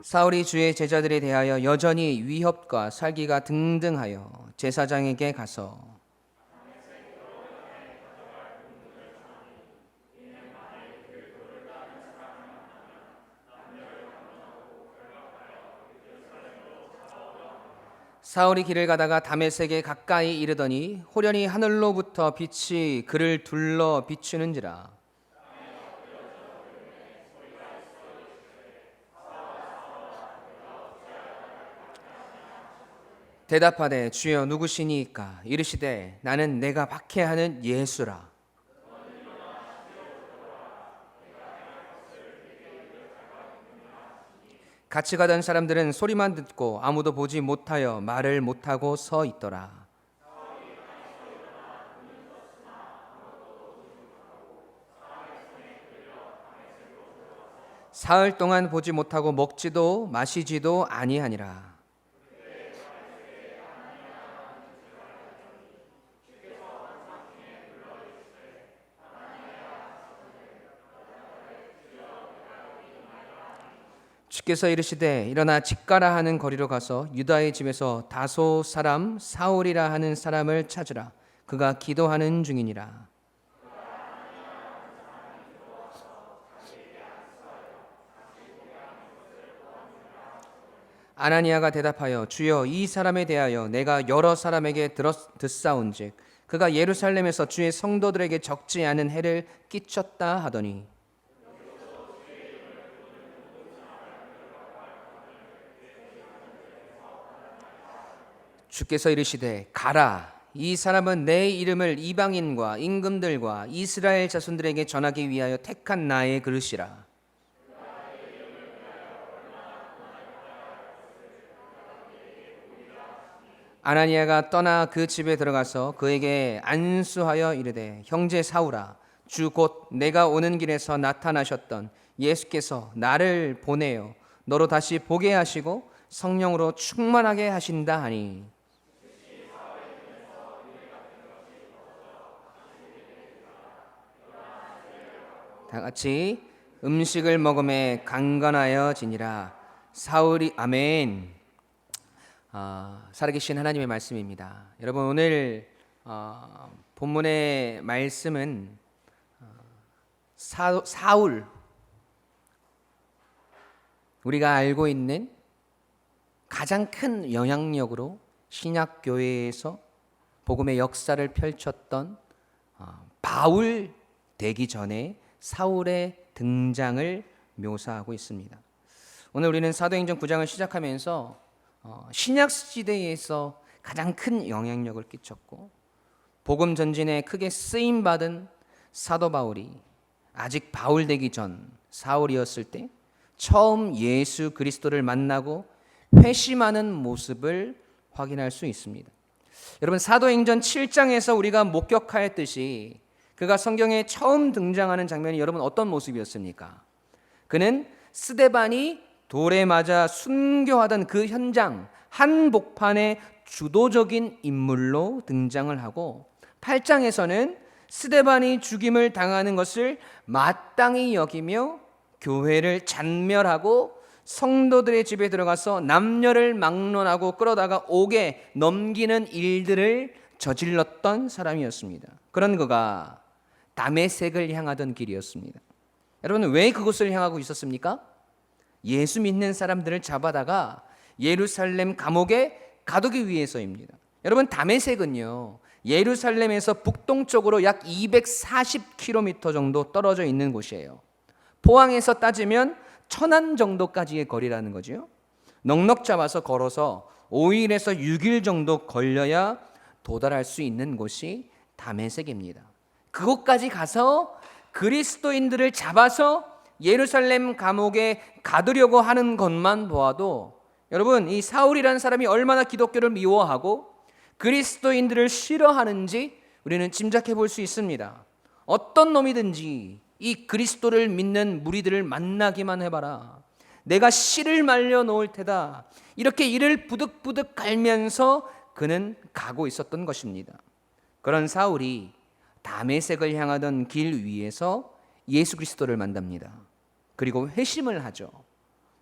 사울이 주의 제자들에 대하여 여전히 위협과 살기가 등등하여 제사장에게 가서 사울이 길을 가다가 다메섹에 가까이 이르더니 호련히 하늘로부터 빛이 그를 둘러 비추는지라. 대답하되 주여 누구시니까? 이르시되 나는 내가 박해하는 예수라. 같이 가던 사람들은 소리만 듣고 아무도 보지 못하여 말을 못하고 서 있더라. 사흘 동안 보지 못하고 먹지도 마시지도 아니하니라. 주께서 이르시되 일어나 집가라 하는 거리로 가서 유다의 집에서 다소 사람 사울이라 하는 사람을 찾으라. 그가 기도하는 중이니라. 아나니아가 대답하여 주여 이 사람에 대하여 내가 여러 사람에게 듣사온즉 그가 예루살렘에서 주의 성도들에게 적지 않은 해를 끼쳤다 하더니 주께서 이르시되 가라. 이 사람은 내 이름을 이방인과 임금들과 이스라엘 자손들에게 전하기 위하여 택한 나의 그릇이라. 아나니아가 떠나 그 집에 들어가서 그에게 안수하여 이르되 형제 사울아 주 곧 내가 오는 길에서 나타나셨던 예수께서 나를 보내어 너로 다시 보게 하시고 성령으로 충만하게 하신다 하니 다 같이 음식을 먹음에 강건하여지니라. 사울이 아멘. 살아계신 하나님의 말씀입니다. 여러분 오늘 본문의 말씀은 사울 우리가 알고 있는 가장 큰 영향력으로 신약 교회에서 복음의 역사를 펼쳤던 바울 되기 전에 사울의 등장을 묘사하고 있습니다. 오늘 우리는 사도행전 9장을 시작하면서 신약 시대에서 가장 큰 영향력을 끼쳤고 복음 전진에 크게 쓰임 받은 사도 바울이 아직 바울 되기 전 사울이었을 때 처음 예수 그리스도를 만나고 회심하는 모습을 확인할 수 있습니다. 여러분 사도행전 7장에서 우리가 목격하였듯이 그가 성경에 처음 등장하는 장면이 여러분 어떤 모습이었습니까? 그는 스데반이 돌에 맞아 순교하던 그 현장 한복판의 주도적인 인물로 등장을 하고 8장에서는 스데반이 죽임을 당하는 것을 마땅히 여기며 교회를 잔멸하고 성도들의 집에 들어가서 남녀를 막론하고 끌어다가 옥에 넘기는 일들을 저질렀던 사람이었습니다. 그런 그가 다메섹을 향하던 길이었습니다. 여러분 왜 그곳을 향하고 있었습니까? 예수 믿는 사람들을 잡아다가 예루살렘 감옥에 가두기 위해서입니다. 여러분 다메섹은요 예루살렘에서 북동쪽으로 약 240km 정도 떨어져 있는 곳이에요. 포항에서 따지면 천안 정도까지의 거리라는 거죠. 넉넉 잡아서 걸어서 5일에서 6일 정도 걸려야 도달할 수 있는 곳이 다메섹입니다. 그곳까지 가서 그리스도인들을 잡아서 예루살렘 감옥에 가두려고 하는 것만 보아도 여러분 이 사울이라는 사람이 얼마나 기독교를 미워하고 그리스도인들을 싫어하는지 우리는 짐작해 볼 수 있습니다. 어떤 놈이든지 이 그리스도를 믿는 무리들을 만나기만 해봐라. 내가 씨를 말려 놓을 테다. 이렇게 이를 부득부득 갈면서 그는 가고 있었던 것입니다. 그런 사울이 다메섹을 향하던 길 위에서 예수 그리스도를 만납니다. 그리고 회심을 하죠.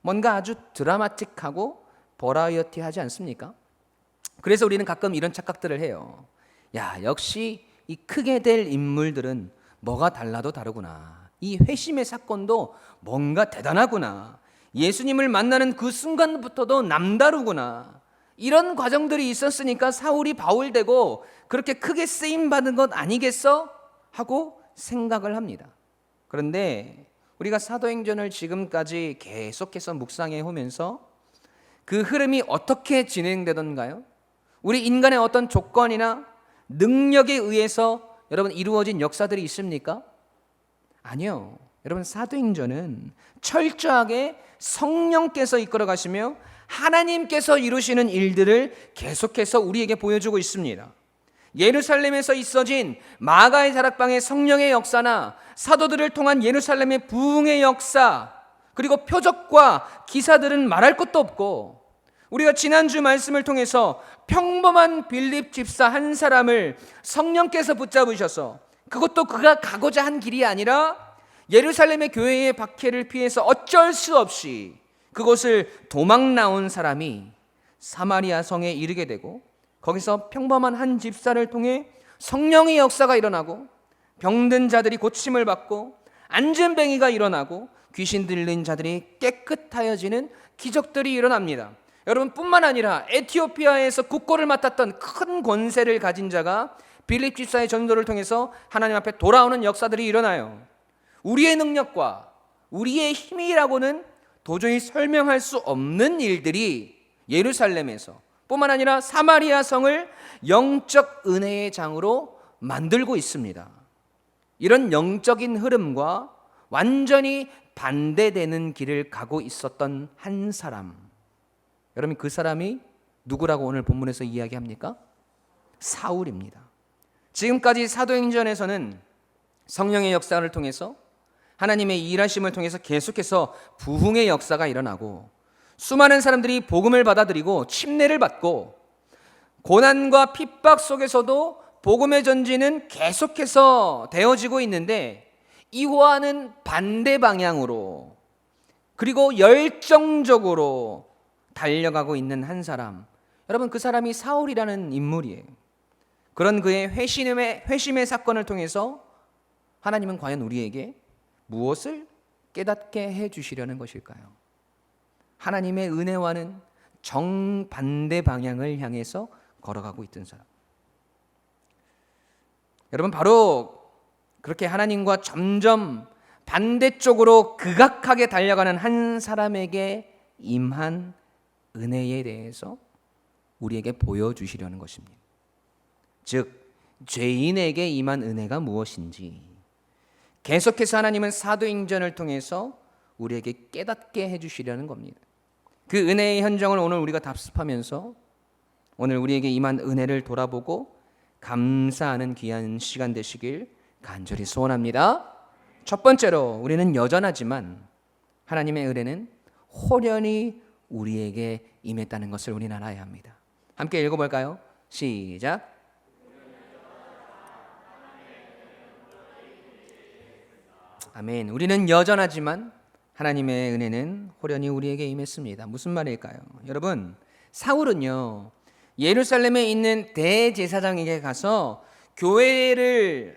뭔가 아주 드라마틱하고 버라이어티하지 않습니까? 그래서 우리는 가끔 이런 착각들을 해요. 야, 역시 이 크게 될 인물들은 뭐가 달라도 다르구나. 이 회심의 사건도 뭔가 대단하구나. 예수님을 만나는 그 순간부터도 남다르구나. 이런 과정들이 있었으니까 사울이 바울 되고 그렇게 크게 쓰임 받은 것 아니겠어? 하고 생각을 합니다. 그런데 우리가 사도행전을 지금까지 계속해서 묵상해 오면서 그 흐름이 어떻게 진행되던가요? 우리 인간의 어떤 조건이나 능력에 의해서 여러분 이루어진 역사들이 있습니까? 아니요. 여러분 사도행전은 철저하게 성령께서 이끌어 가시며 하나님께서 이루시는 일들을 계속해서 우리에게 보여주고 있습니다. 예루살렘에서 있어진 마가의 다락방의 성령의 역사나 사도들을 통한 예루살렘의 부흥의 역사, 그리고 표적과 기사들은 말할 것도 없고, 우리가 지난주 말씀을 통해서 평범한 빌립 집사 한 사람을 성령께서 붙잡으셔서 그것도 그가 가고자 한 길이 아니라 예루살렘의 교회의 박해를 피해서 어쩔 수 없이 그곳을 도망 나온 사람이 사마리아 성에 이르게 되고, 거기서 평범한 한 집사를 통해 성령의 역사가 일어나고 병든 자들이 고침을 받고 안전뱅이가 일어나고 귀신 들린 자들이 깨끗하여지는 기적들이 일어납니다. 여러분, 뿐만 아니라 에티오피아에서 국고를 맡았던 큰 권세를 가진 자가 빌립 집사의 전도를 통해서 하나님 앞에 돌아오는 역사들이 일어나요. 우리의 능력과 우리의 힘이라고는 도저히 설명할 수 없는 일들이 예루살렘에서 뿐만 아니라 사마리아 성을 영적 은혜의 장으로 만들고 있습니다. 이런 영적인 흐름과 완전히 반대되는 길을 가고 있었던 한 사람, 여러분 그 사람이 누구라고 오늘 본문에서 이야기합니까? 사울입니다. 지금까지 사도행전에서는 성령의 역사를 통해서 하나님의 일하심을 통해서 계속해서 부흥의 역사가 일어나고 수많은 사람들이 복음을 받아들이고 침례를 받고 고난과 핍박 속에서도 복음의 전진은 계속해서 되어지고 있는데, 이와는 반대 방향으로 그리고 열정적으로 달려가고 있는 한 사람, 여러분 그 사람이 사울이라는 인물이에요. 그런 그의 회심의 사건을 통해서 하나님은 과연 우리에게 무엇을 깨닫게 해주시려는 것일까요? 하나님의 은혜와는 정반대 방향을 향해서 걸어가고 있던 사람. 여러분, 바로 그렇게 하나님과 점점 반대쪽으로 극악하게 달려가는 한 사람에게 임한 은혜에 대해서 우리에게 보여주시려는 것입니다. 즉, 죄인에게 임한 은혜가 무엇인지 계속해서 하나님은 사도행전을 통해서 우리에게 깨닫게 해주시려는 겁니다. 그 은혜의 현장을 오늘 우리가 답습하면서 오늘 우리에게 임한 은혜를 돌아보고 감사하는 귀한 시간 되시길 간절히 소원합니다. 첫 번째로, 우리는 여전하지만 하나님의 은혜는 호련히 우리에게 임했다는 것을 우리는 알아야 합니다. 함께 읽어볼까요? 시작. 아멘. 우리는 여전하지만 하나님의 은혜는 호련히 우리에게 임했습니다. 무슨 말일까요? 여러분, 사울은요 예루살렘에 있는 대제사장에게 가서 교회의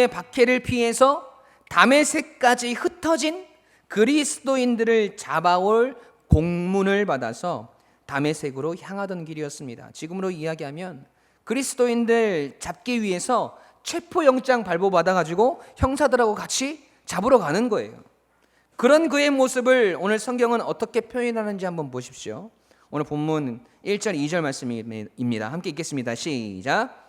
박해를 피해서 다메섹까지 흩어진 그리스도인들을 잡아올 공문을 받아서 다메섹으로 향하던 길이었습니다. 지금으로 이야기하면 그리스도인들 잡기 위해서 체포영장 발부받아가지고 형사들하고 같이 잡으러 가는 거예요. 그런 그의 모습을 오늘 성경은 어떻게 표현하는지 한번 보십시오. 오늘 본문 1절 2절 말씀입니다. 함께 읽겠습니다. 시작.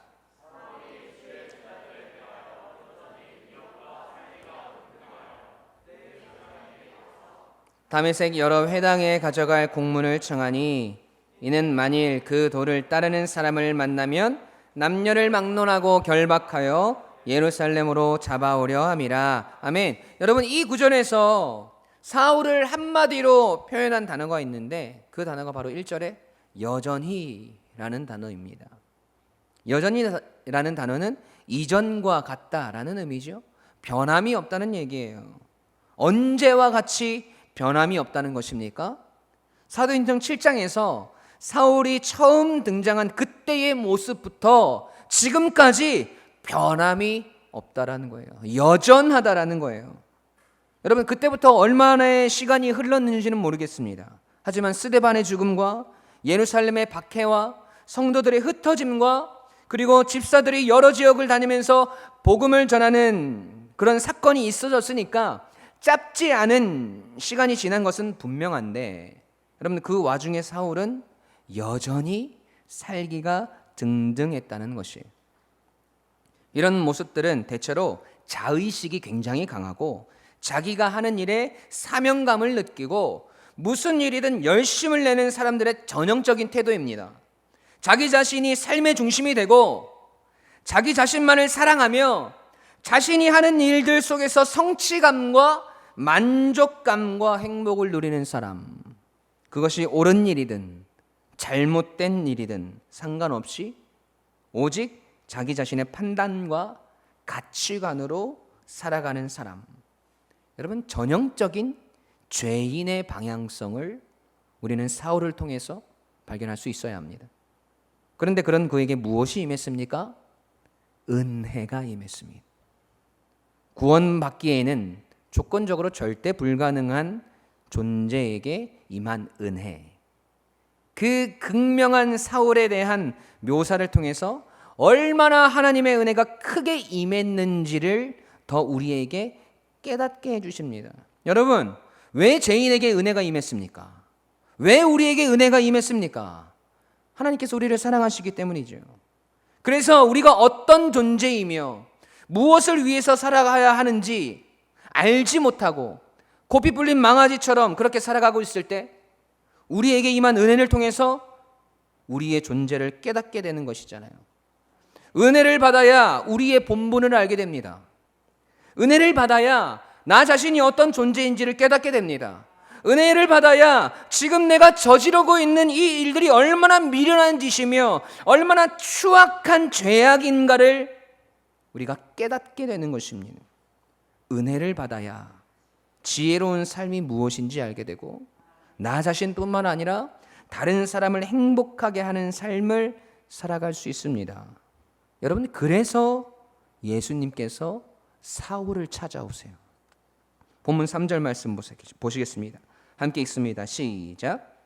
다메섹 여러 회당에 가져갈 공문을 청하니 이는 만일 그 도를 따르는 사람을 만나면 남녀를 막론하고 결박하여 예루살렘으로 잡아오려 함이라. 아멘. 여러분, 이 구절에서 사울을 한마디로 표현한 단어가 있는데 그 단어가 바로 1절에 여전히라는 단어입니다. 여전히라는 단어는 이전과 같다라는 의미죠. 변함이 없다는 얘기예요. 언제와 같이 변함이 없다는 것입니까? 사도행전 7장에서 사울이 처음 등장한 그때의 모습부터 지금까지 변함이 없다라는 거예요. 여전하다라는 거예요. 여러분, 그때부터 얼마나의 시간이 흘렀는지는 모르겠습니다. 하지만 스데반의 죽음과 예루살렘의 박해와 성도들의 흩어짐과 그리고 집사들이 여러 지역을 다니면서 복음을 전하는 그런 사건이 있어졌으니까 짧지 않은 시간이 지난 것은 분명한데, 여러분, 그 와중에 사울은 여전히 살기가 등등했다는 것이에요. 이런 모습들은 대체로 자의식이 굉장히 강하고 자기가 하는 일에 사명감을 느끼고 무슨 일이든 열심을 내는 사람들의 전형적인 태도입니다. 자기 자신이 삶의 중심이 되고 자기 자신만을 사랑하며 자신이 하는 일들 속에서 성취감과 만족감과 행복을 누리는 사람, 그것이 옳은 일이든 잘못된 일이든 상관없이 오직 자기 자신의 판단과 가치관으로 살아가는 사람, 여러분, 전형적인 죄인의 방향성을 우리는 사울을 통해서 발견할 수 있어야 합니다. 그런데 그런 그에게 무엇이 임했습니까? 은혜가 임했습니다. 구원받기에는 조건적으로 절대 불가능한 존재에게 임한 은혜, 그 극명한 사울에 대한 묘사를 통해서 얼마나 하나님의 은혜가 크게 임했는지를 더 우리에게 깨닫게 해주십니다. 여러분, 왜 죄인에게 은혜가 임했습니까? 왜 우리에게 은혜가 임했습니까? 하나님께서 우리를 사랑하시기 때문이죠. 그래서 우리가 어떤 존재이며 무엇을 위해서 살아가야 하는지 알지 못하고 고삐 뿔린 망아지처럼 그렇게 살아가고 있을 때 우리에게 임한 은혜를 통해서 우리의 존재를 깨닫게 되는 것이잖아요. 은혜를 받아야 우리의 본분을 알게 됩니다. 은혜를 받아야 나 자신이 어떤 존재인지를 깨닫게 됩니다. 은혜를 받아야 지금 내가 저지르고 있는 이 일들이 얼마나 미련한 짓이며 얼마나 추악한 죄악인가를 우리가 깨닫게 되는 것입니다. 은혜를 받아야 지혜로운 삶이 무엇인지 알게 되고 나 자신뿐만 아니라 다른 사람을 행복하게 하는 삶을 살아갈 수 있습니다. 여러분, 그래서 예수님께서 사울을 찾아오세요. 본문 3절 말씀 보시겠습니다. 함께 읽습니다. 시작.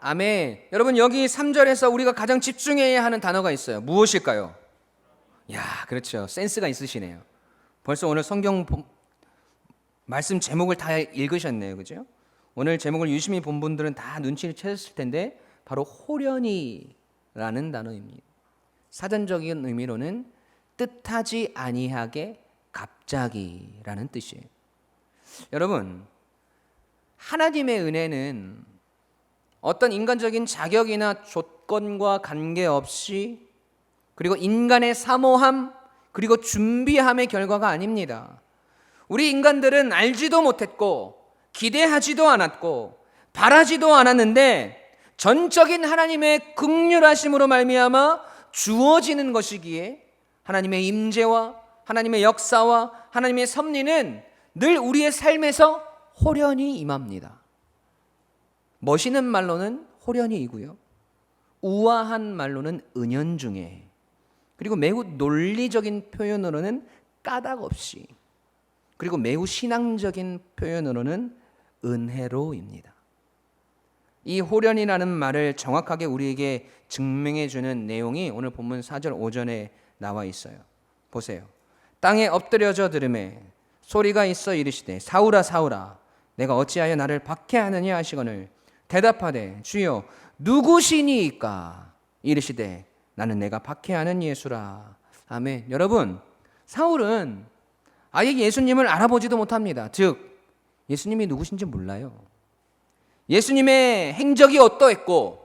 아멘. 여러분, 여기 3절에서 우리가 가장 집중해야 하는 단어가 있어요. 무엇일까요? 야, 그렇죠. 센스가 있으시네요. 벌써 오늘 성경 말씀 제목을 다 읽으셨네요. 그죠? 오늘 제목을 유심히 본 분들은 다 눈치를 채셨을 텐데 바로 호련히라는 단어입니다. 사전적인 의미로는 뜻하지 아니하게 갑자기라는 뜻이에요. 여러분, 하나님의 은혜는 어떤 인간적인 자격이나 조건과 관계없이 그리고 인간의 사모함 그리고 준비함의 결과가 아닙니다. 우리 인간들은 알지도 못했고 기대하지도 않았고 바라지도 않았는데 전적인 하나님의 긍휼하심으로 말미암아 주어지는 것이기에 하나님의 임재와 하나님의 역사와 하나님의 섭리는 늘 우리의 삶에서 호련히 임합니다. 멋있는 말로는 호련히이고요, 우아한 말로는 은연중에, 그리고 매우 논리적인 표현으로는 까닭없이, 그리고 매우 신앙적인 표현으로는 은혜로입니다. 이 호련이라는 말을 정확하게 우리에게 증명해 주는 내용이 오늘 본문 4절 5절에 나와 있어요. 보세요. 땅에 엎드려져 들으매 소리가 있어 이르시되 사울아 사울아 내가 어찌하여 나를 박해하느냐 하시거늘 대답하되 주여 누구시니이까 이르시되 나는 내가 박해하는 예수라. 아멘. 여러분, 사울은 아예 예수님을 알아보지도 못합니다. 즉 예수님이 누구신지 몰라요. 예수님의 행적이 어떠했고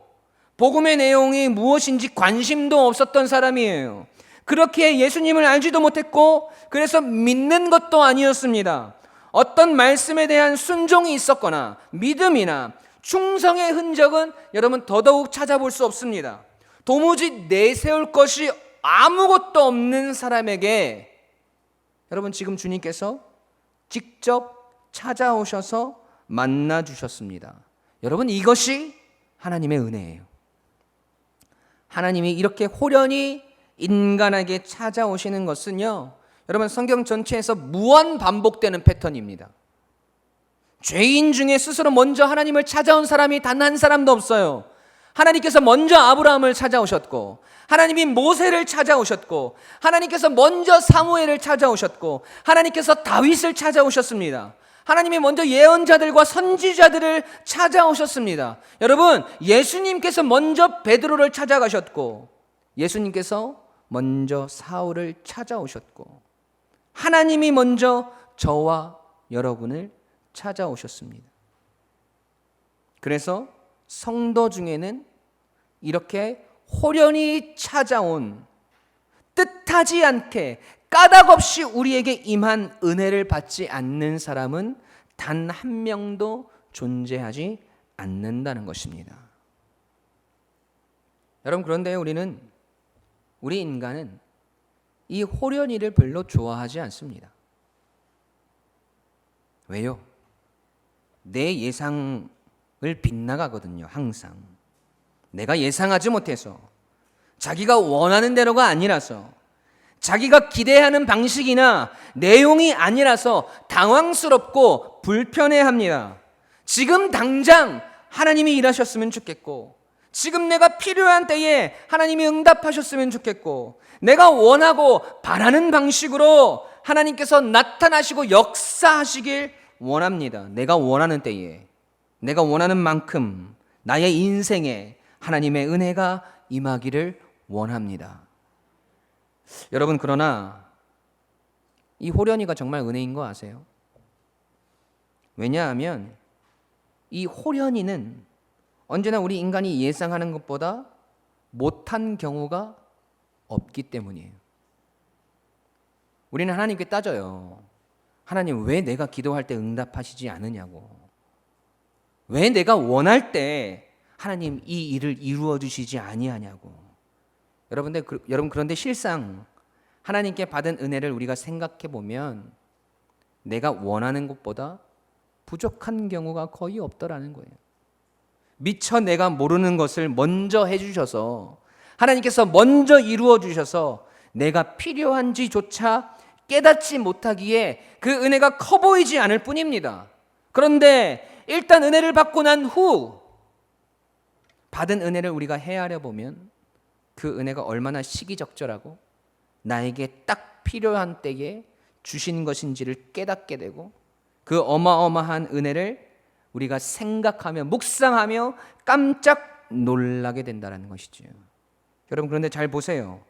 복음의 내용이 무엇인지 관심도 없었던 사람이에요. 그렇게 예수님을 알지도 못했고 그래서 믿는 것도 아니었습니다. 어떤 말씀에 대한 순종이 있었거나 믿음이나 충성의 흔적은 여러분 더더욱 찾아볼 수 없습니다. 도무지 내세울 것이 아무것도 없는 사람에게 여러분 지금 주님께서 직접 찾아오셔서 만나 주셨습니다. 여러분 이것이 하나님의 은혜예요. 하나님이 이렇게 호련히 인간에게 찾아오시는 것은요, 여러분 성경 전체에서 무한 반복되는 패턴입니다. 죄인 중에 스스로 먼저 하나님을 찾아온 사람이 단 한 사람도 없어요. 하나님께서 먼저 아브라함을 찾아오셨고, 하나님이 모세를 찾아오셨고, 하나님께서 먼저 사무엘을 찾아오셨고, 하나님께서 다윗을 찾아오셨습니다. 하나님이 먼저 예언자들과 선지자들을 찾아오셨습니다. 여러분, 예수님께서 먼저 베드로를 찾아가셨고, 예수님께서 먼저 사울을 찾아오셨고, 하나님이 먼저 저와 여러분을 찾아오셨습니다. 그래서 성도 중에는 이렇게 호련히 찾아온, 뜻하지 않게 까닭 없이 우리에게 임한 은혜를 받지 않는 사람은 단 한 명도 존재하지 않는다는 것입니다. 여러분, 그런데 우리 인간은 이 호련히를 별로 좋아하지 않습니다. 왜요? 내 예상을 빗나가거든요. 항상 내가 예상하지 못해서, 자기가 원하는 대로가 아니라서, 자기가 기대하는 방식이나 내용이 아니라서 당황스럽고 불편해합니다. 지금 당장 하나님이 일하셨으면 좋겠고, 지금 내가 필요한 때에 하나님이 응답하셨으면 좋겠고, 내가 원하고 바라는 방식으로 하나님께서 나타나시고 역사하시길 원합니다. 내가 원하는 때에, 내가 원하는 만큼 나의 인생에 하나님의 은혜가 임하기를 원합니다. 여러분, 그러나 이 호련히가 정말 은혜인 거 아세요? 왜냐하면 이 호련히는 언제나 우리 인간이 예상하는 것보다 못한 경우가 없기 때문이에요. 우리는 하나님께 따져요. 하나님, 왜 내가 기도할 때 응답하시지 않으냐고. 왜 내가 원할 때 하나님 이 일을 이루어 주시지 아니하냐고. 여러분, 그런데 실상 하나님께 받은 은혜를 우리가 생각해 보면 내가 원하는 것보다 부족한 경우가 거의 없더라는 거예요. 미처 내가 모르는 것을 먼저 해주셔서, 하나님께서 먼저 이루어 주셔서 내가 필요한지조차 깨닫지 못하기에 그 은혜가 커 보이지 않을 뿐입니다. 그런데 일단 은혜를 받고 난 후 받은 은혜를 우리가 헤아려 보면 그 은혜가 얼마나 시기적절하고 나에게 딱 필요한 때에 주신 것인지를 깨닫게 되고, 그 어마어마한 은혜를 우리가 생각하며 묵상하며 깜짝 놀라게 된다는 것이죠. 여러분, 그런데 잘 보세요.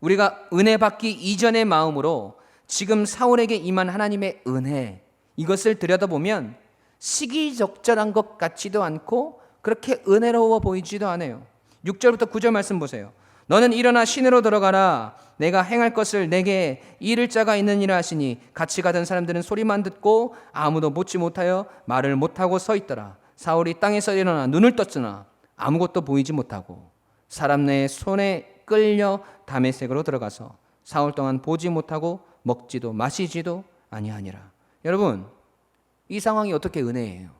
우리가 은혜 받기 이전의 마음으로 지금 사울에게 임한 하나님의 은혜, 이것을 들여다보면 시기적절한 것 같지도 않고 그렇게 은혜로워 보이지도 않아요. 6절부터 9절 말씀 보세요. 너는 일어나 시내로 들어가라. 내가 행할 것을 내게 이를 자가 있느니라 하시니, 같이 가던 사람들은 소리만 듣고 아무도 묻지 못하여 말을 못하고 서 있더라. 사울이 땅에서 일어나 눈을 떴으나 아무것도 보이지 못하고 사람의 손에 끌려 다메섹으로 들어가서 사흘 동안 보지 못하고 먹지도 마시지도 아니하니라. 여러분, 이 상황이 어떻게 은혜예요?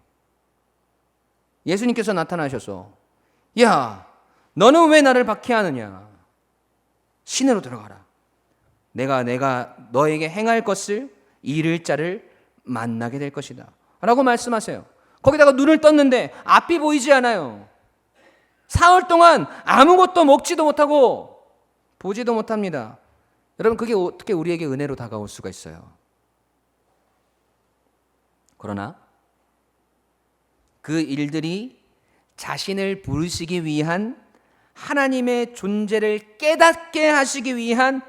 예수님께서 나타나셔서, 야, 너는 왜 나를 박해하느냐? 시내로 들어가라. 내가 너에게 행할 것을 이를 자를 만나게 될 것이다 라고 말씀하세요. 거기다가 눈을 떴는데 앞이 보이지 않아요. 사흘 동안 아무것도 먹지도 못하고 보지도 못합니다. 여러분, 그게 어떻게 우리에게 은혜로 다가올 수가 있어요? 그러나 그 일들이 자신을 부르시기 위한, 하나님의 존재를 깨닫게 하시기 위한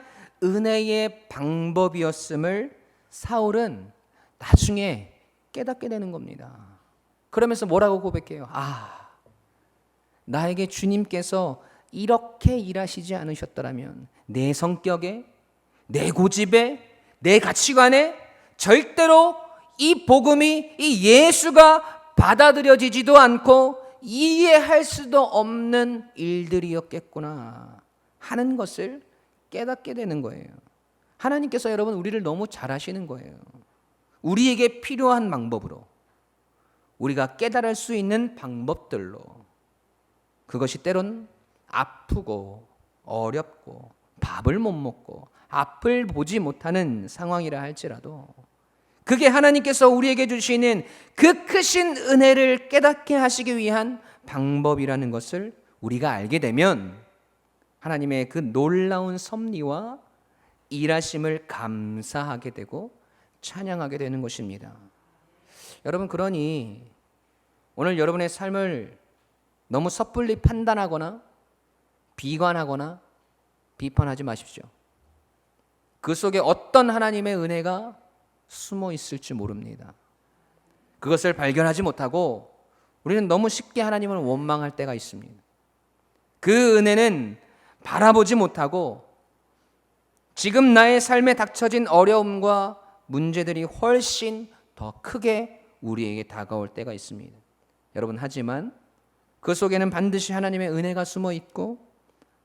은혜의 방법이었음을 사울은 나중에 깨닫게 되는 겁니다. 그러면서 뭐라고 고백해요? 나에게 주님께서 이렇게 일하시지 않으셨더라면 내 성격에, 내 고집에, 내 가치관에 절대로 이 복음이, 이 예수가 받아들여지지도 않고 이해할 수도 없는 일들이었겠구나 하는 것을 깨닫게 되는 거예요. 하나님께서 여러분 우리를 너무 잘 아시는 거예요. 우리에게 필요한 방법으로, 우리가 깨달을 수 있는 방법들로, 그것이 때론 아프고 어렵고 밥을 못 먹고 앞을 보지 못하는 상황이라 할지라도, 그게 하나님께서 우리에게 주시는 그 크신 은혜를 깨닫게 하시기 위한 방법이라는 것을 우리가 알게 되면 하나님의 그 놀라운 섭리와 일하심을 감사하게 되고 찬양하게 되는 것입니다. 여러분, 그러니 오늘 여러분의 삶을 너무 섣불리 판단하거나 비관하거나 비판하지 마십시오. 그 속에 어떤 하나님의 은혜가 숨어 있을지 모릅니다. 그것을 발견하지 못하고 우리는 너무 쉽게 하나님을 원망할 때가 있습니다. 그 은혜는 바라보지 못하고 지금 나의 삶에 닥쳐진 어려움과 문제들이 훨씬 더 크게 우리에게 다가올 때가 있습니다. 여러분, 하지만 그 속에는 반드시 하나님의 은혜가 숨어 있고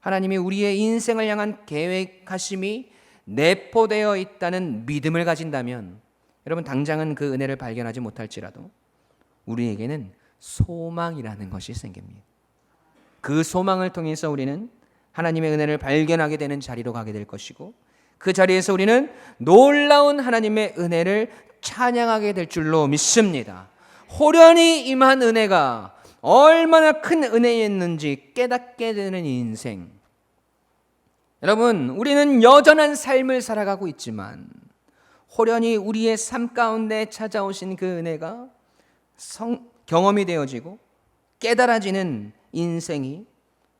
하나님이 우리의 인생을 향한 계획하심이 내포되어 있다는 믿음을 가진다면, 여러분, 당장은 그 은혜를 발견하지 못할지라도 우리에게는 소망이라는 것이 생깁니다. 그 소망을 통해서 우리는 하나님의 은혜를 발견하게 되는 자리로 가게 될 것이고, 그 자리에서 우리는 놀라운 하나님의 은혜를 찬양하게 될 줄로 믿습니다. 호련히 임한 은혜가 얼마나 큰 은혜였는지 깨닫게 되는 인생. 여러분, 우리는 여전한 삶을 살아가고 있지만 호련히 우리의 삶 가운데 찾아오신 그 은혜가 경험이 되어지고 깨달아지는 인생이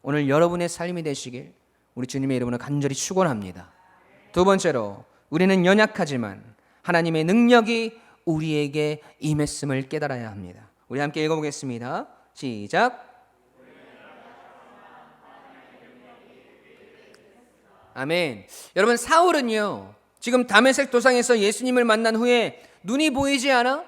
오늘 여러분의 삶이 되시길 우리 주님의 이름으로 간절히 축원합니다. 두 번째로, 우리는 연약하지만 하나님의 능력이 우리에게 임했음을 깨달아야 합니다. 우리 함께 읽어보겠습니다. 시작. 아멘. 여러분, 사울은요, 지금 다메섹 도상에서 예수님을 만난 후에 눈이 보이지 않아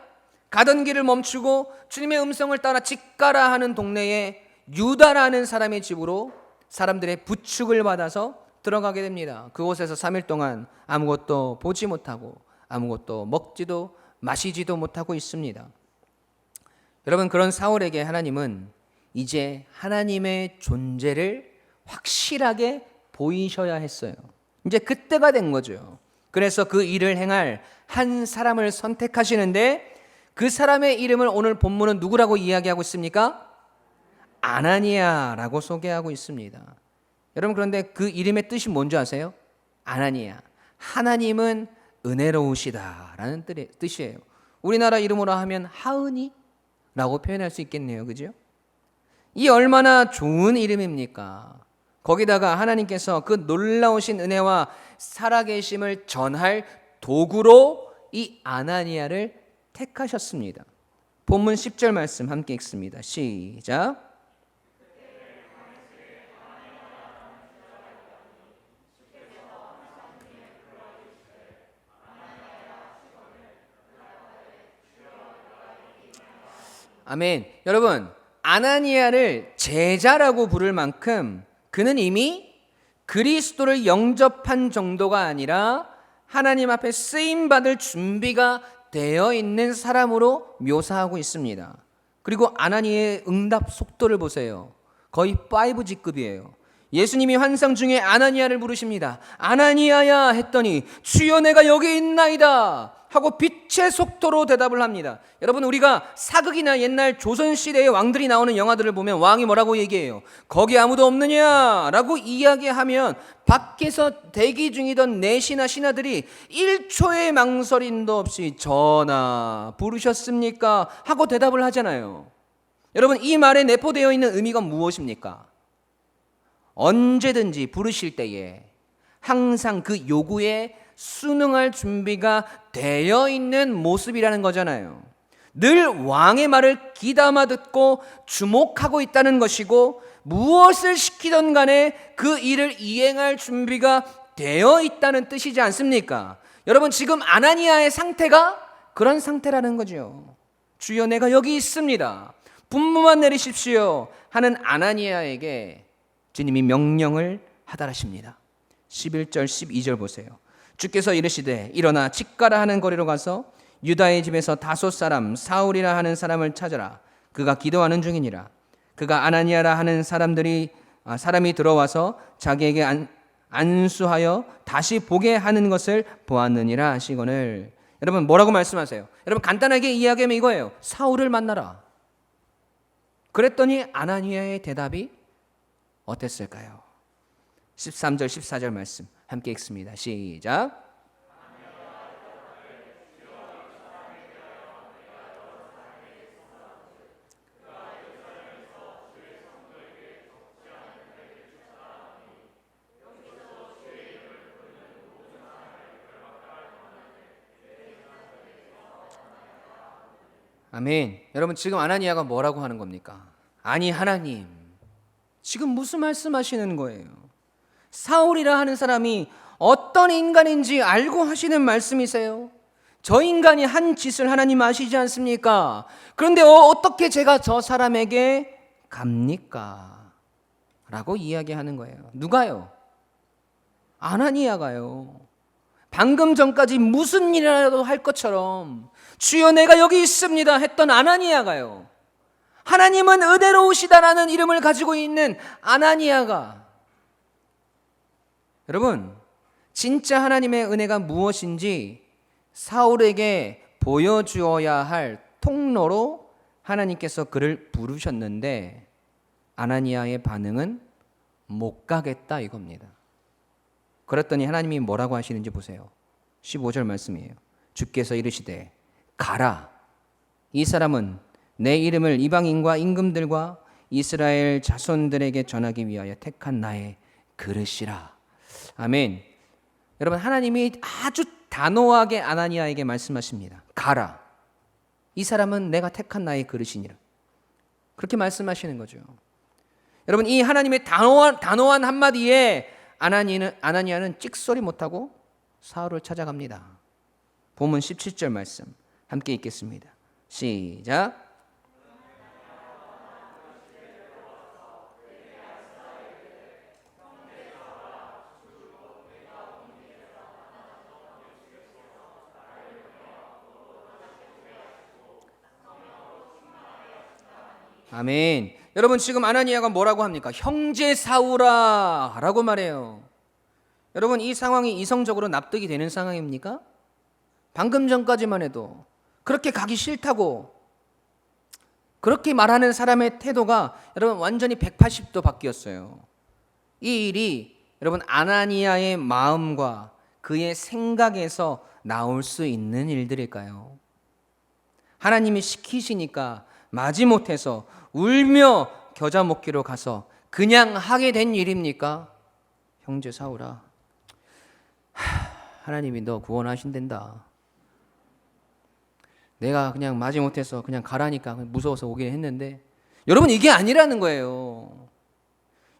가던 길을 멈추고 주님의 음성을 따라 집가라 하는 동네에 유다라는 사람의 집으로 사람들의 부축을 받아서 들어가게 됩니다. 그곳에서 3일 동안 아무것도 보지 못하고 아무것도 먹지도 마시지도 못하고 있습니다. 여러분, 그런 사울에게 하나님은 이제 하나님의 존재를 확실하게 보이셔야 했어요. 이제 그때가 된 거죠. 그래서 그 일을 행할 한 사람을 선택하시는데, 그 사람의 이름을 오늘 본문은 누구라고 이야기하고 있습니까? 아나니아라고 소개하고 있습니다. 여러분, 그런데 그 이름의 뜻이 뭔지 아세요? 아나니아, 하나님은 은혜로우시다라는 뜻이에요. 우리나라 이름으로 하면 하은이라고 표현할 수 있겠네요. 그죠? 이 얼마나 좋은 이름입니까? 거기다가 하나님께서 그 놀라우신 은혜와 살아계심을 전할 도구로 이 아나니아를 택하셨습니다. 본문 10절 말씀 함께 읽습니다. 시작. 아멘. 여러분, 아나니아를 제자라고 부를 만큼 그는 이미 그리스도를 영접한 정도가 아니라 하나님 앞에 쓰임받을 준비가 되어 있는 사람으로 묘사하고 있습니다. 그리고 아나니아의 응답 속도를 보세요. 거의 5G급이에요. 예수님이 환상 중에 아나니아를 부르십니다. 아나니아야 했더니 주여 내가 여기 있나이다 하고 빛의 속도로 대답을 합니다. 여러분, 우리가 사극이나 옛날 조선시대의 왕들이 나오는 영화들을 보면 왕이 뭐라고 얘기해요? 거기 아무도 없느냐라고 이야기하면 밖에서 대기 중이던 내시나 신하들이 1초의 망설임도 없이 전하 부르셨습니까? 하고 대답을 하잖아요. 여러분, 이 말에 내포되어 있는 의미가 무엇입니까? 언제든지 부르실 때에 항상 그 요구에 순응할 준비가 되어 있는 모습이라는 거잖아요. 늘 왕의 말을 귀담아 듣고 주목하고 있다는 것이고, 무엇을 시키던 간에 그 일을 이행할 준비가 되어 있다는 뜻이지 않습니까? 여러분, 지금 아나니아의 상태가 그런 상태라는 거죠. 주여 내가 여기 있습니다, 분부만 내리십시오 하는 아나니아에게 주님이 명령을 하달하십니다. 11절 12절 보세요. 주께서 이르시되 일어나 직가라 하는 거리로 가서 유다의 집에서 다섯 사람 사울이라 하는 사람을 찾아라. 그가 기도하는 중이니라. 그가 아나니아라 하는 사람이 들어와서 자기에게 안수하여 다시 보게 하는 것을 보았느니라 하시거늘. 여러분 뭐라고 말씀하세요? 여러분 간단하게 이야기하면 이거예요. 사울을 만나라. 그랬더니 아나니아의 대답이 어땠을까요? 13절 14절 말씀 함께 읽습니다. 시작. 아멘. 여러분 지금 아나니아가 뭐라고 하는 겁니까? 아니 하나님, 지금 무슨 말씀하시는 거예요? 사울이라 하는 사람이 어떤 인간인지 알고 하시는 말씀이세요? 저 인간이 한 짓을 하나님 아시지 않습니까? 그런데 어떻게 제가 저 사람에게 갑니까? 라고 이야기하는 거예요. 누가요? 아나니아가요. 방금 전까지 무슨 일이라도 할 것처럼 주여 내가 여기 있습니다 했던 아나니아가요. 하나님은 은혜로우시다라는 이름을 가지고 있는 아나니아가, 여러분 진짜 하나님의 은혜가 무엇인지 사울에게 보여주어야 할 통로로 하나님께서 그를 부르셨는데 아나니아의 반응은 못 가겠다 이겁니다. 그랬더니 하나님이 뭐라고 하시는지 보세요. 15절 말씀이에요. 주께서 이르시되 가라. 이 사람은 내 이름을 이방인과 임금들과 이스라엘 자손들에게 전하기 위하여 택한 나의 그릇이라. 아멘. 여러분 하나님이 아주 단호하게 아나니아에게 말씀하십니다. 가라. 이 사람은 내가 택한 나의 그릇이니라. 그렇게 말씀하시는 거죠. 여러분 이 하나님의 단호한 한마디에 아나니아는 찍소리 못하고 사울을 찾아갑니다. 본문 17절 말씀 함께 읽겠습니다. 시작. 아멘. 여러분 지금 아나니아가 뭐라고 합니까? 형제 사울아 라고 말해요. 여러분 이 상황이 이성적으로 납득이 되는 상황입니까? 방금 전까지만 해도 그렇게 가기 싫다고 그렇게 말하는 사람의 태도가 여러분 완전히 180도 바뀌었어요. 이 일이 여러분 아나니아의 마음과 그의 생각에서 나올 수 있는 일들일까요? 하나님이 시키시니까 마지못해서 울며 겨자 먹기로 가서 그냥 하게 된 일입니까? 형제 사울아, 하나님이 너 구원하신댄다. 내가 그냥 마지못해서 그냥 가라니까 무서워서 오긴 했는데, 여러분 이게 아니라는 거예요.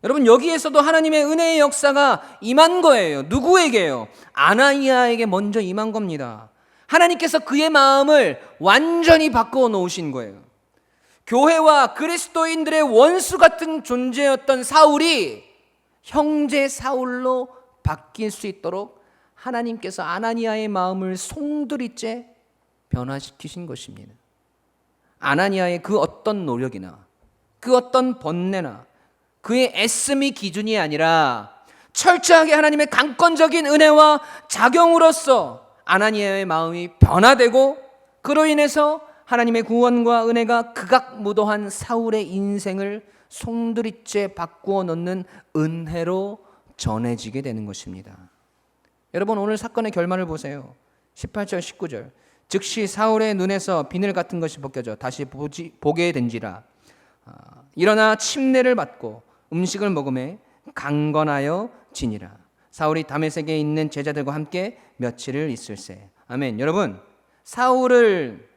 여러분 여기에서도 하나님의 은혜의 역사가 임한 거예요. 누구에게요? 아나니아에게 먼저 임한 겁니다. 하나님께서 그의 마음을 완전히 바꾸어 놓으신 거예요. 교회와 그리스도인들의 원수 같은 존재였던 사울이 형제 사울로 바뀔 수 있도록 하나님께서 아나니아의 마음을 송두리째 변화시키신 것입니다. 아나니아의 그 어떤 노력이나 그 어떤 번뇌나 그의 애씀이 기준이 아니라 철저하게 하나님의 강권적인 은혜와 작용으로써 아나니아의 마음이 변화되고 그로 인해서 하나님의 구원과 은혜가 극악무도한 사울의 인생을 송두리째 바꾸어 놓는 은혜로 전해지게 되는 것입니다. 여러분 오늘 사건의 결말을 보세요. 18절 19절. 즉시 사울의 눈에서 비늘 같은 것이 벗겨져 다시 보게 된지라. 일어나 침례를 받고 음식을 먹음에 강건하여 지니라. 사울이 다메섹에 있는 제자들과 함께 며칠을 있을세. 아멘. 여러분 사울을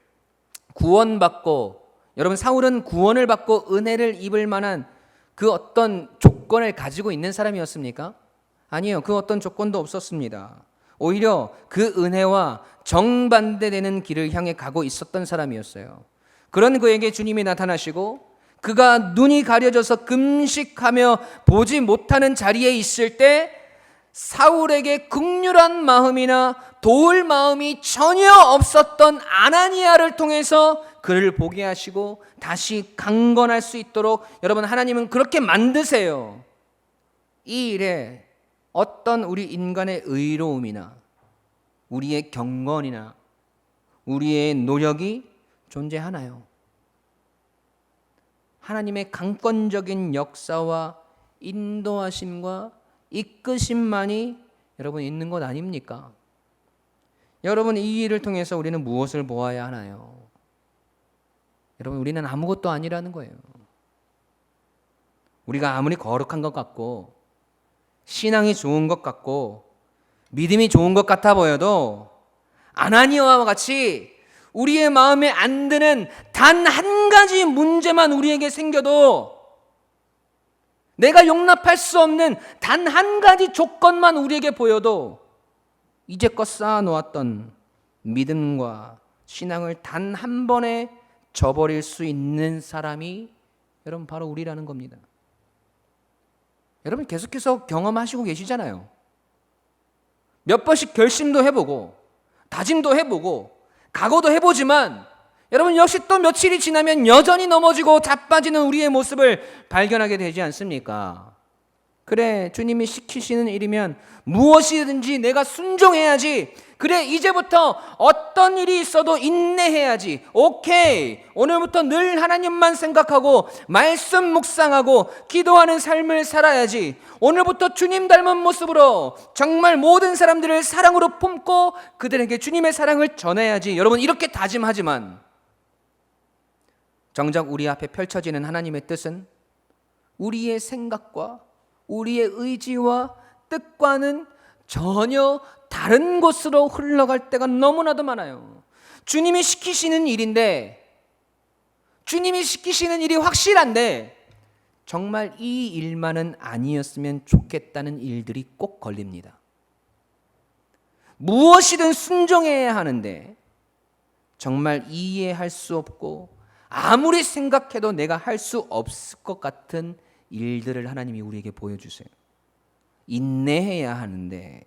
구원받고, 여러분 사울은 구원을 받고 은혜를 입을 만한 그 어떤 조건을 가지고 있는 사람이었습니까? 아니에요. 그 어떤 조건도 없었습니다. 오히려 그 은혜와 정반대되는 길을 향해 가고 있었던 사람이었어요. 그런 그에게 주님이 나타나시고 그가 눈이 가려져서 금식하며 보지 못하는 자리에 있을 때 사울에게 긍휼한 마음이나 도울 마음이 전혀 없었던 아나니아를 통해서 그를 보게 하시고 다시 강건할 수 있도록 여러분, 하나님은 그렇게 만드세요. 이 일에 어떤 우리 인간의 의로움이나 우리의 경건이나 우리의 노력이 존재하나요? 하나님의 강권적인 역사와 인도하심과 이끄심만이 여러분 있는 것 아닙니까? 여러분, 이 일을 통해서 우리는 무엇을 보아야 하나요? 여러분, 우리는 아무것도 아니라는 거예요. 우리가 아무리 거룩한 것 같고 신앙이 좋은 것 같고 믿음이 좋은 것 같아 보여도 아나니아와 같이 우리의 마음에 안 드는 단 한 가지 문제만 우리에게 생겨도, 내가 용납할 수 없는 단 한 가지 조건만 우리에게 보여도 이제껏 쌓아놓았던 믿음과 신앙을 단 한 번에 저버릴 수 있는 사람이 여러분 바로 우리라는 겁니다. 여러분 계속해서 경험하시고 계시잖아요. 몇 번씩 결심도 해보고 다짐도 해보고 각오도 해보지만 여러분 역시 또 며칠이 지나면 여전히 넘어지고 자빠지는 우리의 모습을 발견하게 되지 않습니까? 그래, 주님이 시키시는 일이면 무엇이든지 내가 순종해야지. 그래, 이제부터 어떤 일이 있어도 인내해야지. 오케이, 오늘부터 늘 하나님만 생각하고 말씀 묵상하고 기도하는 삶을 살아야지. 오늘부터 주님 닮은 모습으로 정말 모든 사람들을 사랑으로 품고 그들에게 주님의 사랑을 전해야지. 여러분, 이렇게 다짐하지만 정작 우리 앞에 펼쳐지는 하나님의 뜻은 우리의 생각과 우리의 의지와 뜻과는 전혀 다른 곳으로 흘러갈 때가 너무나도 많아요. 주님이 시키시는 일인데, 주님이 시키시는 일이 확실한데 정말 이 일만은 아니었으면 좋겠다는 일들이 꼭 걸립니다. 무엇이든 순종해야 하는데 정말 이해할 수 없고 아무리 생각해도 내가 할 수 없을 것 같은 일들을 하나님이 우리에게 보여주세요. 인내해야 하는데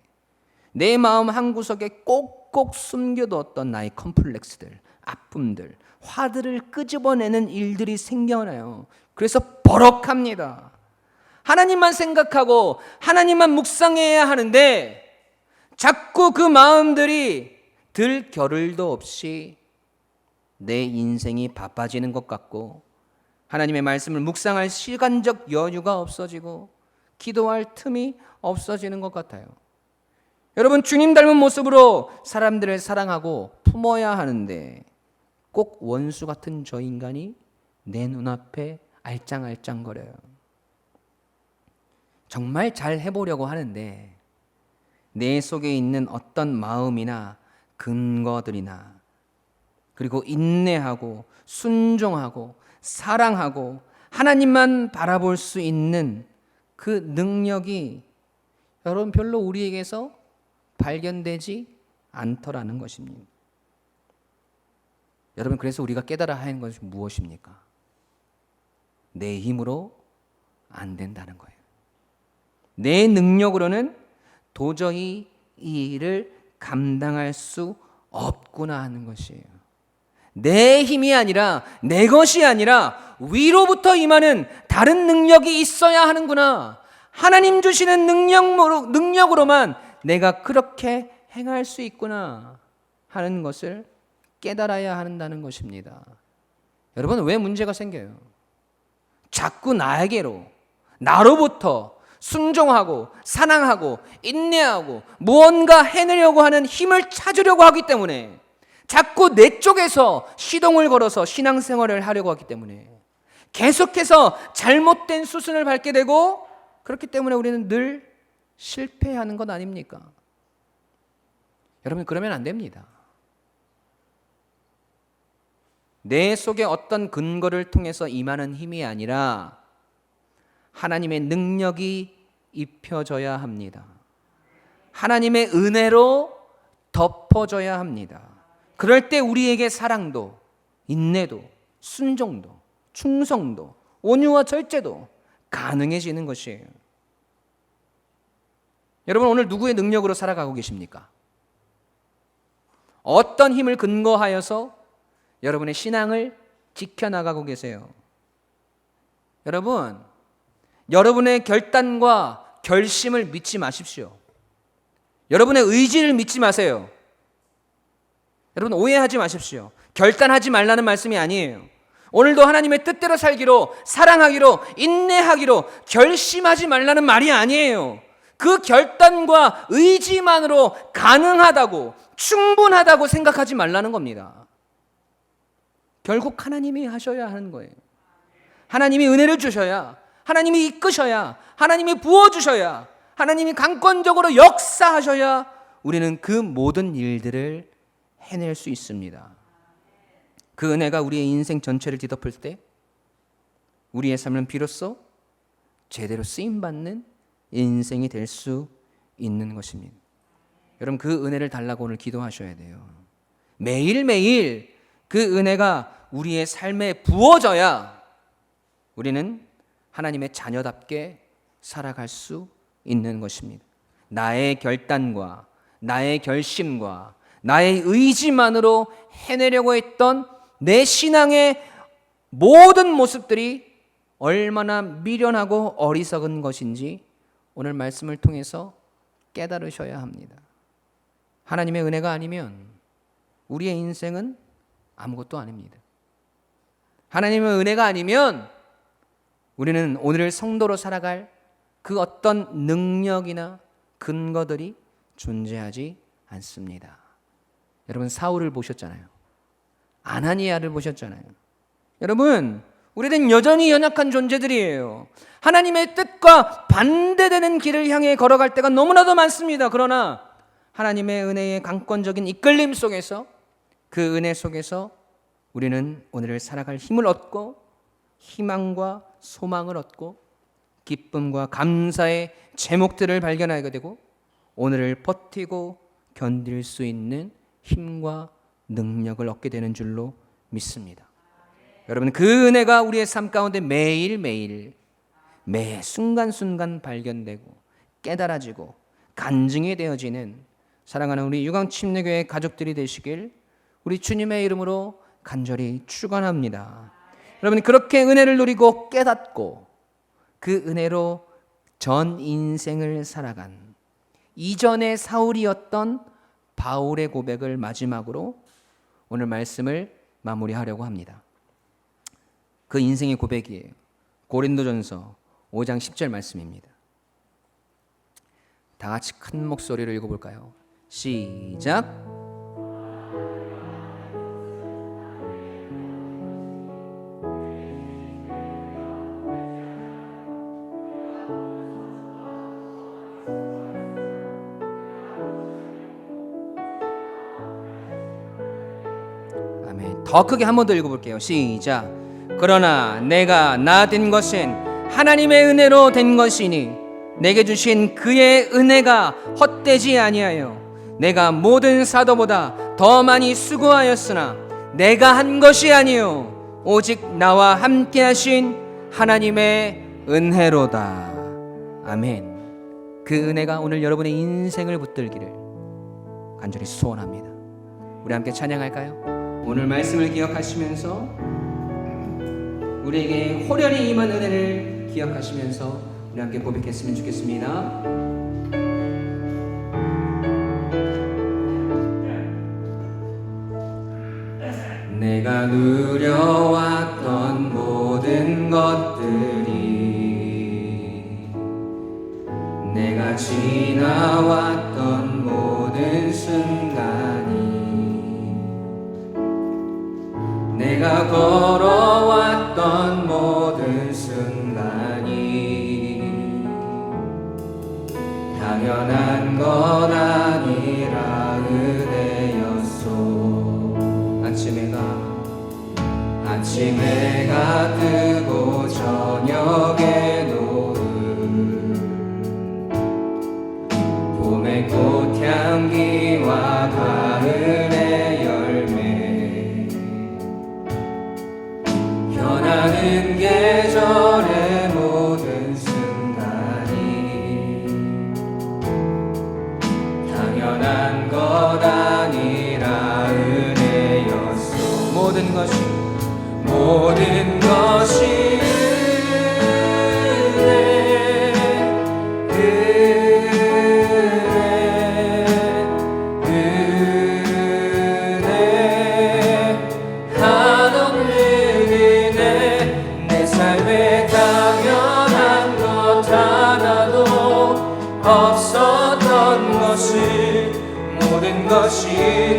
내 마음 한구석에 꼭꼭 숨겨두었던 나의 컴플렉스들, 아픔들, 화들을 끄집어내는 일들이 생겨나요. 그래서 버럭합니다. 하나님만 생각하고 하나님만 묵상해야 하는데 자꾸 그 마음들이 들 겨를도 없이 내 인생이 바빠지는 것 같고 하나님의 말씀을 묵상할 시간적 여유가 없어지고 기도할 틈이 없어지는 것 같아요. 여러분, 주님 닮은 모습으로 사람들을 사랑하고 품어야 하는데 꼭 원수 같은 저 인간이 내 눈앞에 알짱알짱거려요. 정말 잘 해보려고 하는데 내 속에 있는 어떤 마음이나 근거들이나 그리고 인내하고 순종하고 사랑하고 하나님만 바라볼 수 있는 그 능력이 여러분 별로 우리에게서 발견되지 않더라는 것입니다. 여러분, 그래서 우리가 깨달아야 하는 것이 무엇입니까? 내 힘으로 안 된다는 거예요. 내 능력으로는 도저히 이 일을 감당할 수 없구나 하는 것이에요. 내 힘이 아니라, 내 것이 아니라 위로부터 임하는 다른 능력이 있어야 하는구나. 하나님 주시는 능력으로만 내가 그렇게 행할 수 있구나 하는 것을 깨달아야 한다는 것입니다. 여러분, 왜 문제가 생겨요? 자꾸 나로부터 순종하고 사랑하고 인내하고 무언가 해내려고 하는 힘을 찾으려고 하기 때문에, 자꾸 내 쪽에서 시동을 걸어서 신앙생활을 하려고 하기 때문에 계속해서 잘못된 수순을 밟게 되고, 그렇기 때문에 우리는 늘 실패하는 것 아닙니까? 여러분, 그러면 안 됩니다. 내 속에 어떤 근거를 통해서 임하는 힘이 아니라 하나님의 능력이 입혀져야 합니다. 하나님의 은혜로 덮어져야 합니다. 그럴 때 우리에게 사랑도, 인내도, 순종도, 충성도, 온유와 절제도 가능해지는 것이에요. 여러분 오늘 누구의 능력으로 살아가고 계십니까? 어떤 힘을 근거하여서 여러분의 신앙을 지켜나가고 계세요? 여러분, 여러분의 결단과 결심을 믿지 마십시오. 여러분의 의지를 믿지 마세요. 여러분 오해하지 마십시오. 결단하지 말라는 말씀이 아니에요. 오늘도 하나님의 뜻대로 살기로, 사랑하기로, 인내하기로 결심하지 말라는 말이 아니에요. 그 결단과 의지만으로 가능하다고, 충분하다고 생각하지 말라는 겁니다. 결국 하나님이 하셔야 하는 거예요. 하나님이 은혜를 주셔야, 하나님이 이끄셔야, 하나님이 부어주셔야, 하나님이 강권적으로 역사하셔야 우리는 그 모든 일들을 해낼 수 있습니다. 그 은혜가 우리의 인생 전체를 뒤덮을 때 우리의 삶은 비로소 제대로 쓰임받는 인생이 될 수 있는 것입니다. 여러분 그 은혜를 달라고 오늘 기도하셔야 돼요. 매일매일 그 은혜가 우리의 삶에 부어져야 우리는 하나님의 자녀답게 살아갈 수 있는 것입니다. 나의 결단과 나의 결심과 나의 의지만으로 해내려고 했던 내 신앙의 모든 모습들이 얼마나 미련하고 어리석은 것인지 오늘 말씀을 통해서 깨달으셔야 합니다. 하나님의 은혜가 아니면 우리의 인생은 아무것도 아닙니다. 하나님의 은혜가 아니면 우리는 오늘 성도로 살아갈 그 어떤 능력이나 근거들이 존재하지 않습니다. 여러분 사울을 보셨잖아요. 아나니아를 보셨잖아요. 여러분 우리는 여전히 연약한 존재들이에요. 하나님의 뜻과 반대되는 길을 향해 걸어갈 때가 너무나도 많습니다. 그러나 하나님의 은혜의 강권적인 이끌림 속에서 그 은혜 속에서 우리는 오늘을 살아갈 힘을 얻고 희망과 소망을 얻고 기쁨과 감사의 제목들을 발견하게 되고 오늘을 버티고 견딜 수 있는 힘과 능력을 얻게 되는 줄로 믿습니다. 여러분 그 은혜가 우리의 삶 가운데 매일매일 매 순간순간 발견되고 깨달아지고 간증이 되어지는 사랑하는 우리 유광침례교회 가족들이 되시길 우리 주님의 이름으로 간절히 축원합니다. 여러분 그렇게 은혜를 누리고 깨닫고 그 은혜로 전 인생을 살아간 이전의 사울이었던 바울의 고백을 마지막으로 오늘 말씀을 마무리하려고 합니다. 그 인생의 고백이에요. 고린도전서 5장 10절 말씀입니다. 다 같이 큰 목소리로 읽어볼까요? 시작. 아멘. 더 크게 한 번 더 읽어볼게요. 시작. 그러나 내가 나 된 것은 하나님의 은혜로 된 것이니 내게 주신 그의 은혜가 헛되지 아니하여 내가 모든 사도보다 더 많이 수고하였으나 내가 한 것이 아니요 오직 나와 함께 하신 하나님의 은혜로다. 아멘. 그 은혜가 오늘 여러분의 인생을 붙들기를 간절히 소원합니다. 우리 함께 찬양할까요? 오늘 말씀을 기억하시면서 우리에게 호련히 임한 은혜를 기억하시면서 우리 함께 고백했으면 좋겠습니다. 내가 누려왔던 모든 것들이 내가 지나왔던 모든 순간이 내가 걸어왔던 모든 순간이 당연한 건 아니라 은혜였소. 아침 해가 뜨고 저녁에 노을 봄의 꽃향기와 가을의 열매 변하는 계절의 모든 순간이 모든 것이 모든 것이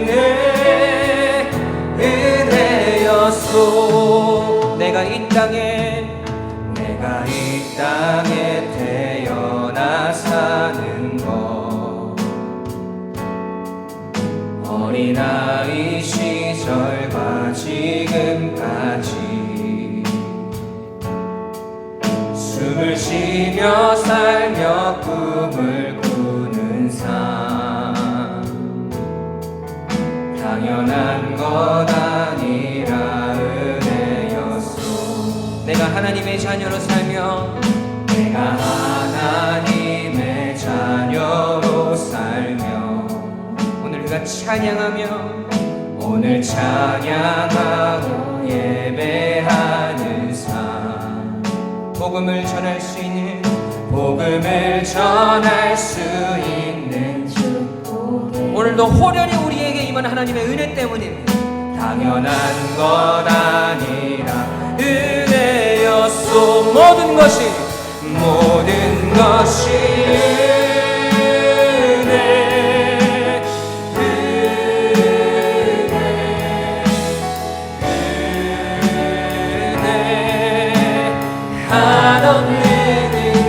내 은혜였소. 내가 이 땅에 태어나 사는 것, 어린아이 시절과 지금까지 숨을 쉬며 살며 꿈을 꾸는 삶, 당연한 것 아니라 은혜였소. 내가 하나님의 자녀로 살며 오늘 우리가 찬양하고 예배하는 삶, 복음을 전할 수 있는 오늘도 호련히 우리에게 임한 하나님의 은혜 때문입니다. 당연한 것 아니라 은혜였소. 모든 것이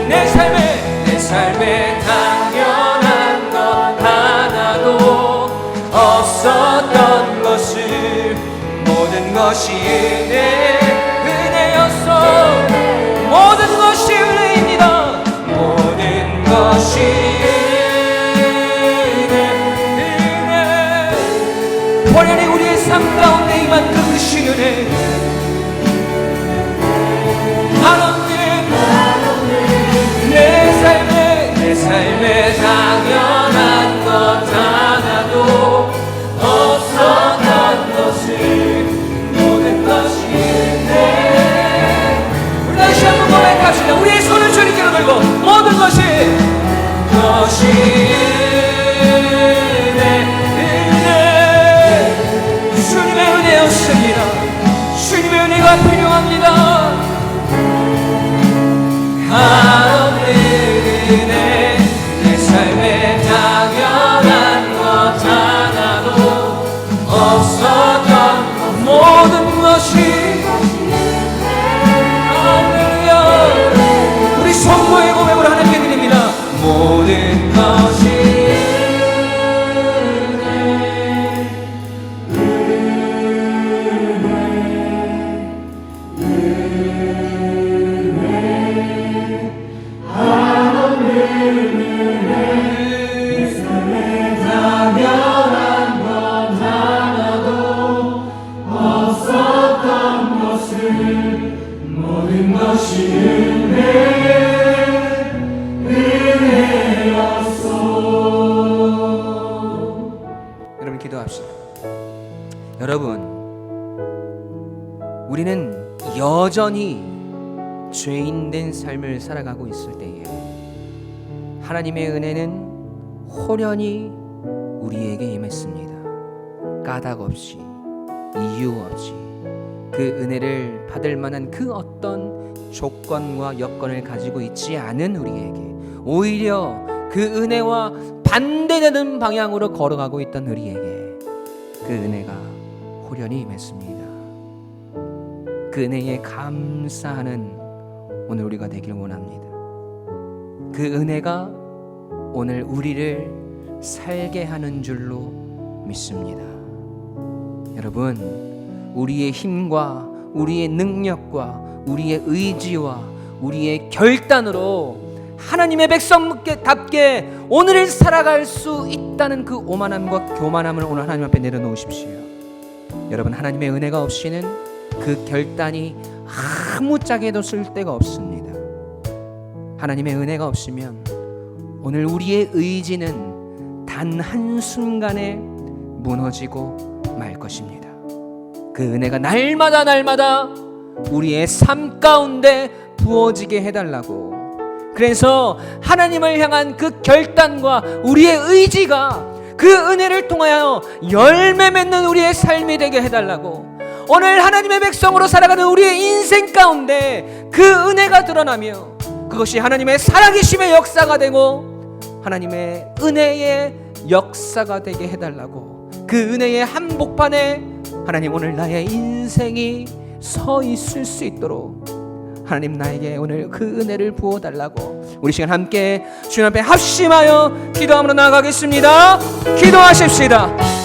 내 삶에 당연한 것 하나도 없었던 것을 모든 것이 은혜였소. 모든 것이 은혜입니다. 모든 것이 은혜. 호련히 우리의 삶 가운데 임한 그 크신 은혜, 내 삶에 당연한 것 하나도 없었던 것을 모든 것이 은혜. 우리 다시 한번 고백합시다. 우리의 손을 주님께로 들고 모든 것이 은혜. 주님의 은혜였습니다. 주님의 은혜가 필요합니다. 내 삶에 당연한 것 하나도 없었던 모든 것이 할렐루야. 우리 선포의 고백을 하나님께 드립니다. 모든 것이 여러분 기도합시다. 여러분, 우리는 여전히 죄인된 삶을 살아가고 있을 때에 하나님의 은혜는 호련히 우리에게 임했습니다. 까닭 없이, 이유 없이 그 은혜를 받을 만한 그 어떤 조건과 여건을 가지고 있지 않은 우리에게 오히려 그 은혜와 반대되는 방향으로 걸어가고 있던 우리에게 그 은혜가 호련히 임했습니다. 그 은혜에 감사하는 오늘 우리가 되길 원합니다. 그 은혜가 오늘 우리를 살게 하는 줄로 믿습니다. 여러분, 우리의 힘과 우리의 능력과 우리의 의지와 우리의 결단으로 하나님의 백성답게 오늘을 살아갈 수 있다는 그 오만함과 교만함을 오늘 하나님 앞에 내려놓으십시오. 여러분, 하나님의 은혜가 없이는 그 결단이 아무짝에도 쓸데가 없습니다. 하나님의 은혜가 없으면 오늘 우리의 의지는 단 한순간에 무너지고 말 것입니다. 그 은혜가 날마다 우리의 삶 가운데 부어지게 해달라고. 그래서 하나님을 향한 그 결단과 우리의 의지가 그 은혜를 통하여 열매 맺는 우리의 삶이 되게 해달라고. 오늘 하나님의 백성으로 살아가는 우리의 인생 가운데 그 은혜가 드러나며 그것이 하나님의 살아계심의 역사가 되고 하나님의 은혜의 역사가 되게 해달라고. 그 은혜의 한복판에 하나님 오늘 나의 인생이 서 있을 수 있도록 하나님 나에게 오늘 그 은혜를 부어달라고. 우리 시간 함께 주님 앞에 합심하여 기도함으로 나아가겠습니다. 기도하십시다.